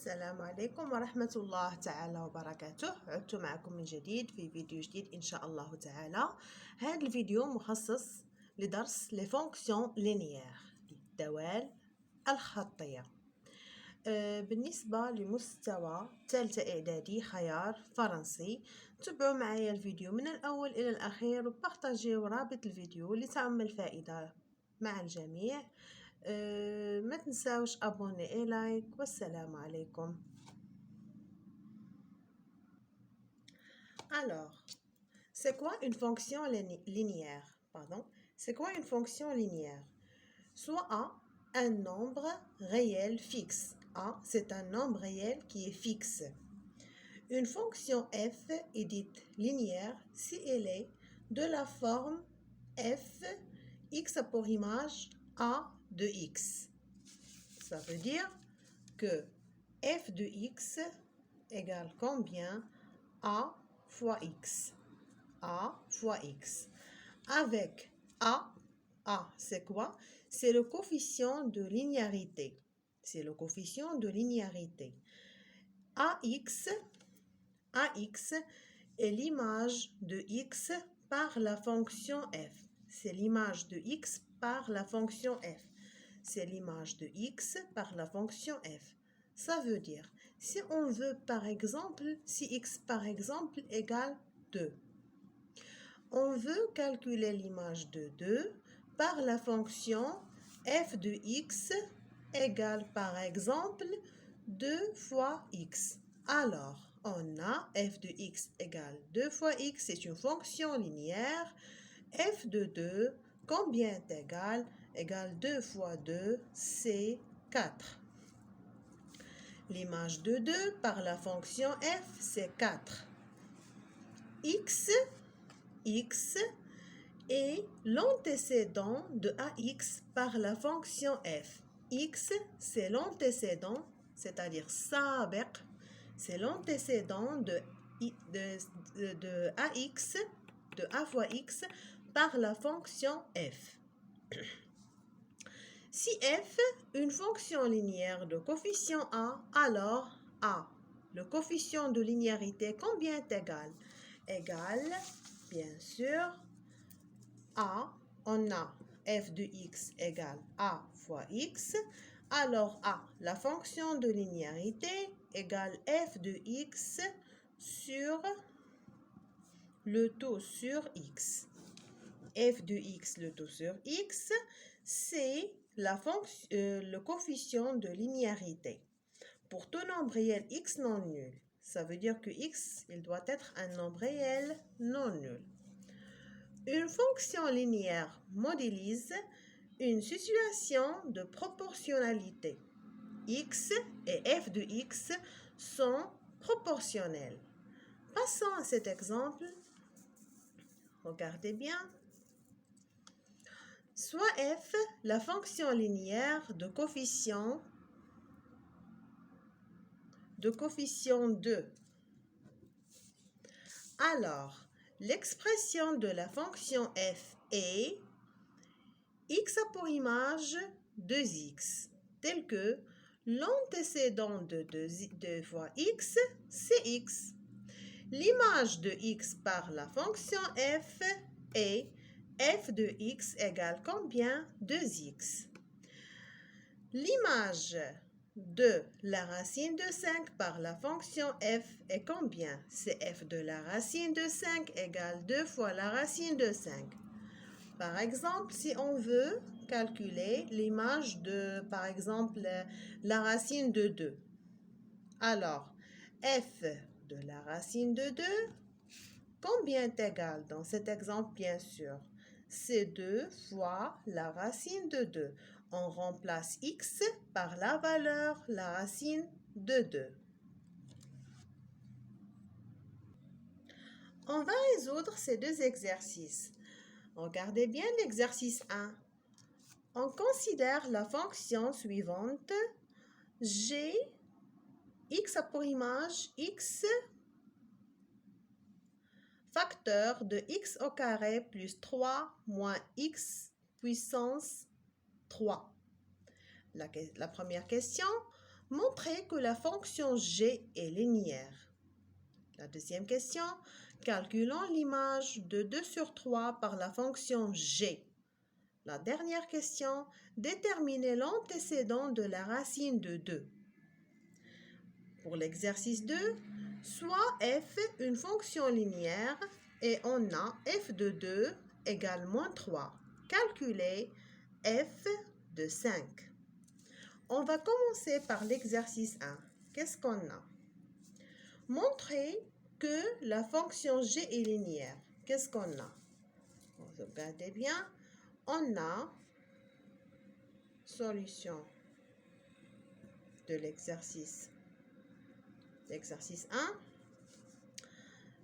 السلام عليكم ورحمة الله تعالى وبركاته. عدت معكم من جديد في فيديو جديد إن شاء الله تعالى. هذا الفيديو مخصص لدرس les fonctions linéaires الدوال الخطية. بالنسبة لمستوى ثالثة إعدادي خيار فرنسي، تابعوا معايا الفيديو من الأول إلى الأخير وبارتاجيو رابط الفيديو لتعم الفائدة مع الجميع. ما تنساوش abonner et like. والسلام عليكم. Alors, c'est quoi une fonction linéaire? C'est quoi une fonction linéaire? Soit A, un nombre réel fixe. A, c'est un nombre réel qui est fixe. Une fonction f est dite linéaire si elle est de la forme f, x a pour image a de x. Ça veut dire que f de x égale combien? A fois x. A fois x. Avec A c'est quoi? C'est le coefficient de linéarité. C'est le coefficient de linéarité. AX est l'image de x par la fonction f. C'est l'image de x par la fonction f. C'est l'image de x par la fonction f. Ça veut dire, si on veut par exemple, si x par exemple égale 2, on veut calculer l'image de 2 par la fonction f de x égale par exemple 2 fois x. Alors, on a f de x égale 2 fois x, c'est une fonction linéaire. F de 2, combien est égal? Égale 2 fois 2, c'est 4. L'image de 2 par la fonction f, c'est 4. X est l'antécédent de ax par la fonction f. X, c'est l'antécédent, c'est-à-dire sabiq, c'est l'antécédent de ax, de a fois x, par la fonction f. Si f, une fonction linéaire de coefficient a, alors a, le coefficient de linéarité, combien est égal? Égal, bien sûr, a, on a f de x égale a fois x, alors a, la fonction de linéarité, égale f de x sur le taux sur x. F de x, le taux sur x, c'est le coefficient de linéarité. Pour tout nombre réel x non nul, ça veut dire que x, il doit être un nombre réel non nul. Une fonction linéaire modélise une situation de proportionnalité. X et f de x sont proportionnels. Passons à cet exemple. Regardez bien. Soit f, la fonction linéaire de coefficient 2. Alors, l'expression de la fonction f est x a pour image 2x, tel que l'antécédent de 2 fois x, c'est x. L'image de x par la fonction f est f de x égale combien? 2x. L'image de la racine de 5 par la fonction f est combien? C'est f de la racine de 5 égale 2 fois la racine de 5. Par exemple, si on veut calculer l'image de, par exemple, la racine de 2, alors f de la racine de 2, combien est égal dans cet exemple, bien sûr? C'est 2 fois la racine de 2. On remplace x par la valeur, la racine de 2. On va résoudre ces deux exercices. Regardez bien l'exercice 1. On considère la fonction suivante. G, x a pour image x facteur de x au carré plus 3 moins x puissance 3. La première question, Montrez que la fonction g est linéaire. La deuxième question, calculons l'image de 2 sur 3 par la fonction g. La dernière question, déterminez l'antécédent de la racine de 2. Pour l'exercice 2, soit f une fonction linéaire et on a f de 2 égale moins 3. Calculez f de 5. On va commencer par l'exercice 1. Qu'est-ce qu'on a? Montrer que la fonction g est linéaire. Qu'est-ce qu'on a? Regardez bien. On a solution de l'exercice 1.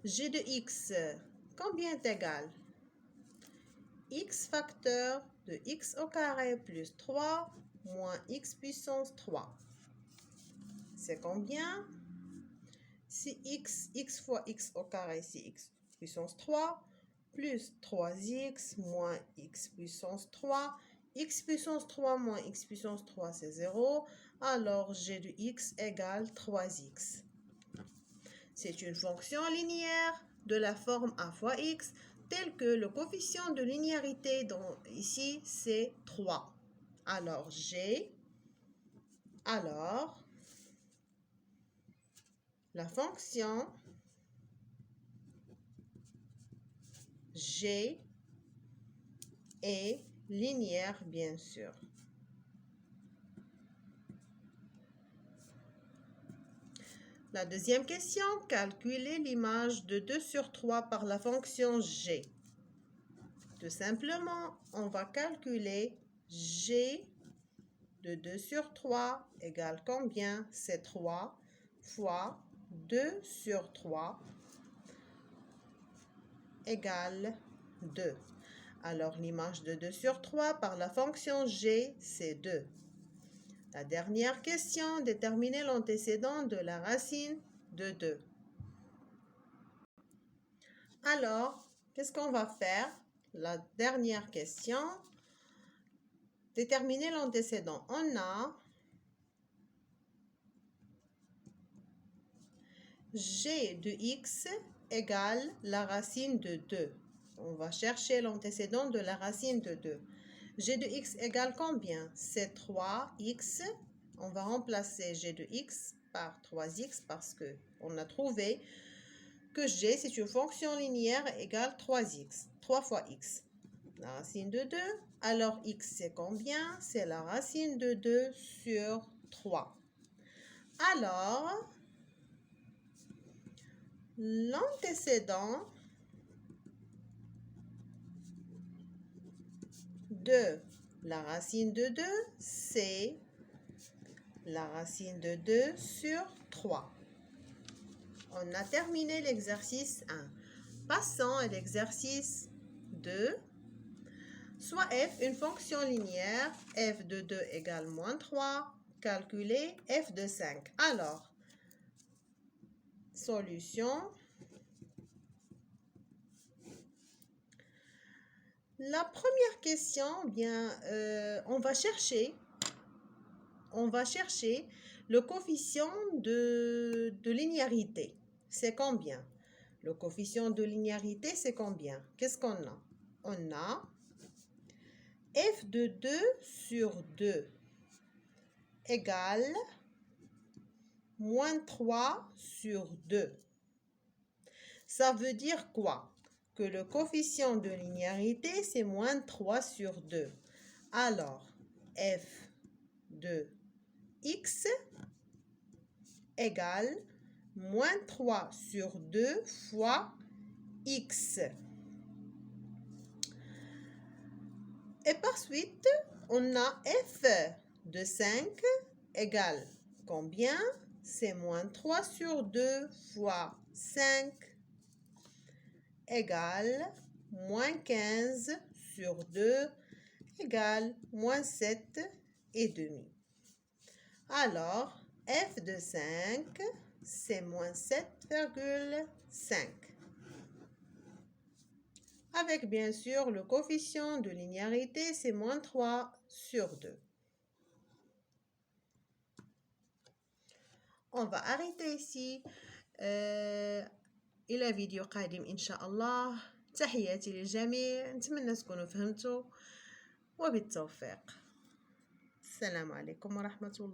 G de x, combien est égal? X facteur de x au carré plus 3 moins x puissance 3. C'est combien? C'est x fois x au carré, c'est x puissance 3, plus 3x moins x puissance 3. X puissance 3 moins x puissance 3, c'est 0. Alors, g de x égale 3x. C'est une fonction linéaire de la forme a fois x, telle que le coefficient de linéarité ici, c'est 3. Alors, la fonction g est linéaire, bien sûr. La deuxième question, calculez l'image de 2 sur 3 par la fonction g. Tout simplement, on va calculer g de 2 sur 3 égale combien? C'est 3 fois 2 sur 3 égale 2. Alors, l'image de 2 sur 3 par la fonction g, c'est 2. La dernière question, déterminer l'antécédent de la racine de 2. Alors, qu'est-ce qu'on va faire? La dernière question, déterminer l'antécédent. On a g de x égale la racine de 2. On va chercher l'antécédent de la racine de 2. G de x égale combien? C'est 3x. On va remplacer g de x par 3x parce qu'on a trouvé que g, c'est une fonction linéaire égale 3x. 3 fois x. La racine de 2. Alors, x, c'est combien? C'est la racine de 2 sur 3. Alors, l'antécédent de la racine de 2, c'est la racine de 2 sur 3. On a terminé l'exercice 1. Passons à l'exercice 2. Soit f une fonction linéaire, f de 2 égale moins 3. Calculer f de 5. Alors, solution. La première question, on va chercher le coefficient de linéarité. C'est combien? Le coefficient de linéarité, c'est combien? Qu'est-ce qu'on a? On a f de 2 sur 2 égale moins 3 sur 2. Ça veut dire quoi? Que le coefficient de linéarité, c'est moins 3 sur 2. Alors, f de x égale moins 3 sur 2 fois x. Et par suite, on a f de 5 égale combien? C'est moins 3 sur 2 fois 5 égale moins 15 sur 2 égale moins 7 et demi. Alors, f de 5, c'est moins 7,5. Avec bien sûr le coefficient de linéarité, c'est moins 3 sur 2. on va arrêter ici. إلى فيديو قادم إن شاء الله. تحياتي للجميع، نتمنى تكونوا فهمتوا، وبالتوفيق. السلام عليكم ورحمة الله.